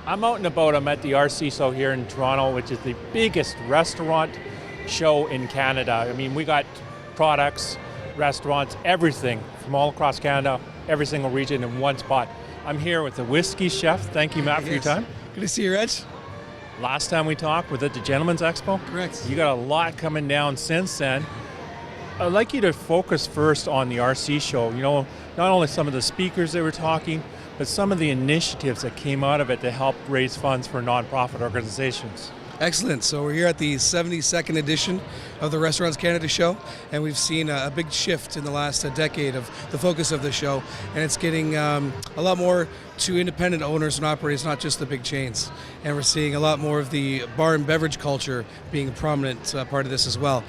I'm out and about. I'm at the RC show here in Toronto, which is the biggest restaurant show in Canada. I mean, we got products, restaurants, everything from all across Canada, every single region in one spot. I'm here with the Whiskey Chef. Thank you, Matt, for your time. Good to see you, Reg. Last time we talked was at the Gentleman's Expo. Correct. You got a lot coming down since then. I'd like you to focus first on the RC show. You know, not only some of the speakers that were talking, but some of the initiatives that came out of it to help raise funds for nonprofit organizations. Excellent. So we're here at the 72nd edition of the Restaurants Canada show, and we've seen a big shift in the last decade of the focus of the show, and it's getting a lot more to independent owners and operators, not just the big chains. And we're seeing a lot more of the bar and beverage culture being a prominent part of this as well.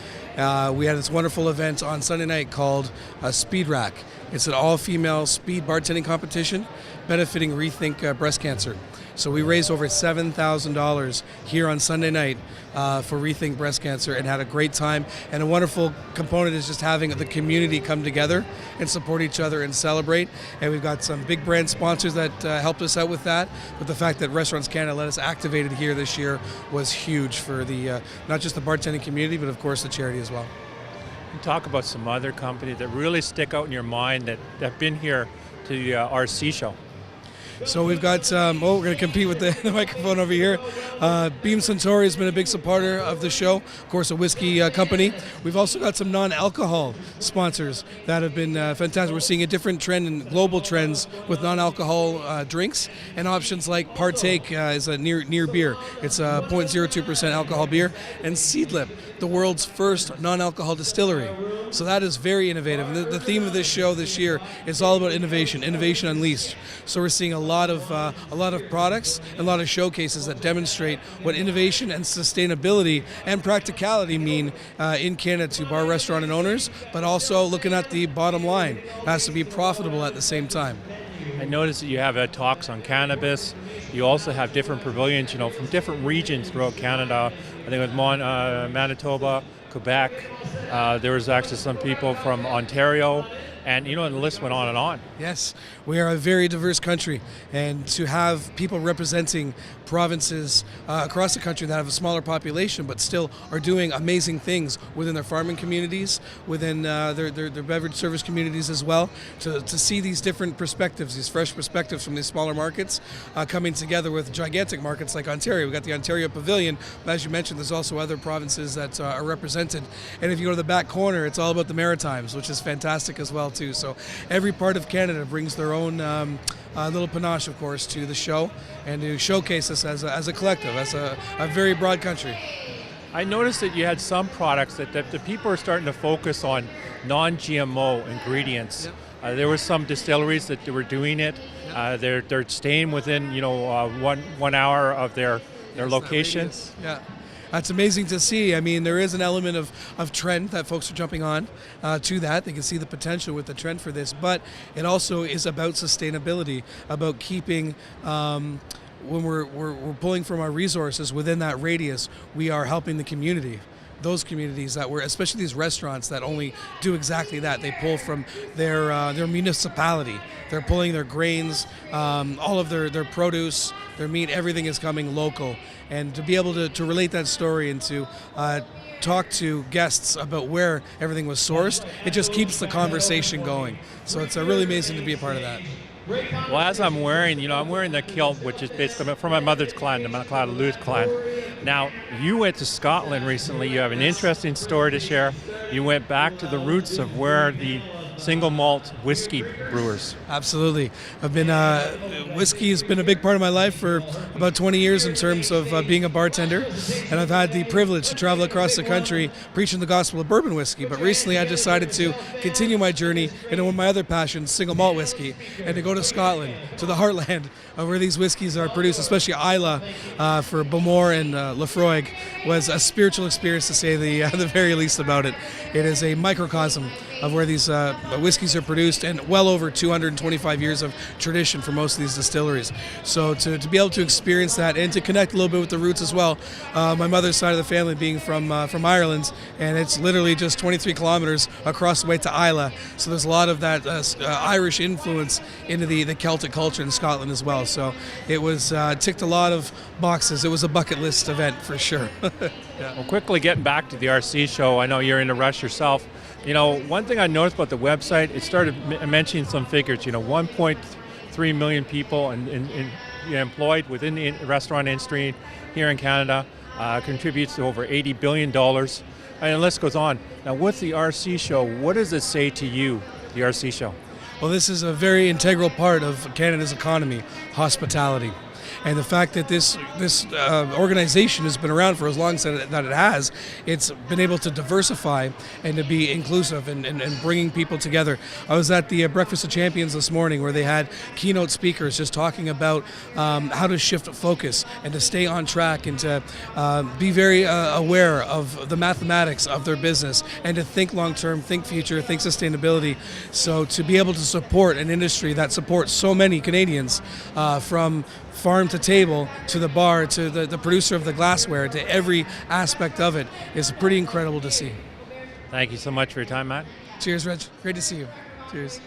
We had this wonderful event on Sunday night called Speed Rack. It's an all-female speed bartending competition benefiting Rethink Breast Cancer. So we raised over $7,000 here on Sunday night for Rethink Breast Cancer and had a great time. And a wonderful component is just having the community come together and support each other and celebrate. And we've got some big brand sponsors that helped us out with that. But the fact that Restaurants Canada let us activate it here this year was huge for the not just the bartending community, but of course the charity as well. Talk about some other companies that really stick out in your mind that have been here to the RC show. So we've got, we're going to compete with the microphone over here. Beam Suntory has been a big supporter of the show, of course a whiskey company. We've also got some non-alcohol sponsors that have been fantastic. We're seeing a different trend in global trends with non-alcohol drinks and options like Partake is a near beer. It's a 0.02% alcohol beer. And Seedlip, the world's first non-alcohol distillery. So that is very innovative. The theme of this show this year is all about innovation unleashed. So we're seeing a lot of products, a lot of showcases that demonstrate what innovation and sustainability and practicality mean in Canada to bar, restaurant, and owners, but also looking at the bottom line. It has to be profitable at the same time. I noticed that you have talks on cannabis. You also have different pavilions, you know, from different regions throughout Canada. I think with Manitoba, Quebec. There was actually some people from Ontario. And, you know, the list went on and on. Yes, we are a very diverse country, and to have people representing provinces across the country that have a smaller population but still are doing amazing things within their farming communities, within their beverage service communities as well, to see these different perspectives, these fresh perspectives from these smaller markets coming together with gigantic markets like Ontario. We've got the Ontario Pavilion, but as you mentioned, there's also other provinces that are represented. And if you go to the back corner, it's all about the Maritimes, which is fantastic as well too. So every part of Canada brings their own little panache, of course, to the show and to showcase us as a collective, as a very broad country. I noticed that you had some products that the people are starting to focus on non-GMO ingredients. Yep. There were some distilleries that were doing it. Yep. They're staying within, you know, 1 hour of their location. Yeah. That's amazing to see. I mean, there is an element of trend that folks are jumping on to that. They can see the potential with the trend for this, but it also is about sustainability, about keeping, when we're pulling from our resources within that radius, we are helping the community. Those communities that were, especially these restaurants that only do exactly that. They pull from their municipality. They're pulling their grains, all of their produce, their meat, everything is coming local. And to be able to relate that story and to talk to guests about where everything was sourced, it just keeps the conversation going. So it's really amazing to be a part of that. Well, as I'm wearing, you know, I'm wearing the kilt, which is basically from my mother's clan, the MacLeod clan. Now, you went to Scotland recently. You have an interesting story to share. You went back to the roots of where the single malt whiskey brewers. Absolutely. I've been whiskey has been a big part of my life for about 20 years in terms of being a bartender, and I've had the privilege to travel across the country preaching the gospel of bourbon whiskey. But recently I decided to continue my journey into one of my other passions, single malt whiskey, and to go to Scotland, to the heartland of where these whiskeys are produced, especially Islay for Bowmore and Laphroaig, was a spiritual experience to say the very least about it. It is a microcosm of where these whiskeys are produced, and well over 225 years of tradition for most of these distilleries. So to be able to experience that and to connect a little bit with the roots as well. My mother's side of the family being from Ireland, and it's literally just 23 kilometers across the way to Islay. So there's a lot of that Irish influence into the Celtic culture in Scotland as well. So it was ticked a lot of boxes. It was a bucket list event for sure. Yeah. Well, quickly getting back to the RC show, I know you're in a rush yourself. You know, one thing I noticed about the website, it started mentioning some figures. You know, 1.3 million people employed within the restaurant industry here in Canada, contributes to over $80 billion. And the list goes on. Now, with the RC show, what does it say to you, the RC show? Well, this is a very integral part of Canada's economy, hospitality. And the fact that this organization has been around for as long as that it has, it's been able to diversify and to be inclusive and bringing people together. I was at the Breakfast of Champions this morning where they had keynote speakers just talking about how to shift focus and to stay on track and to be very aware of the mathematics of their business and to think long-term, think future, think sustainability. So to be able to support an industry that supports so many Canadians from farm to table, to the bar, to the producer of the glassware, to every aspect of it is pretty incredible to see. Thank you so much for your time, Matt. Cheers, Reg. Great to see you. Cheers.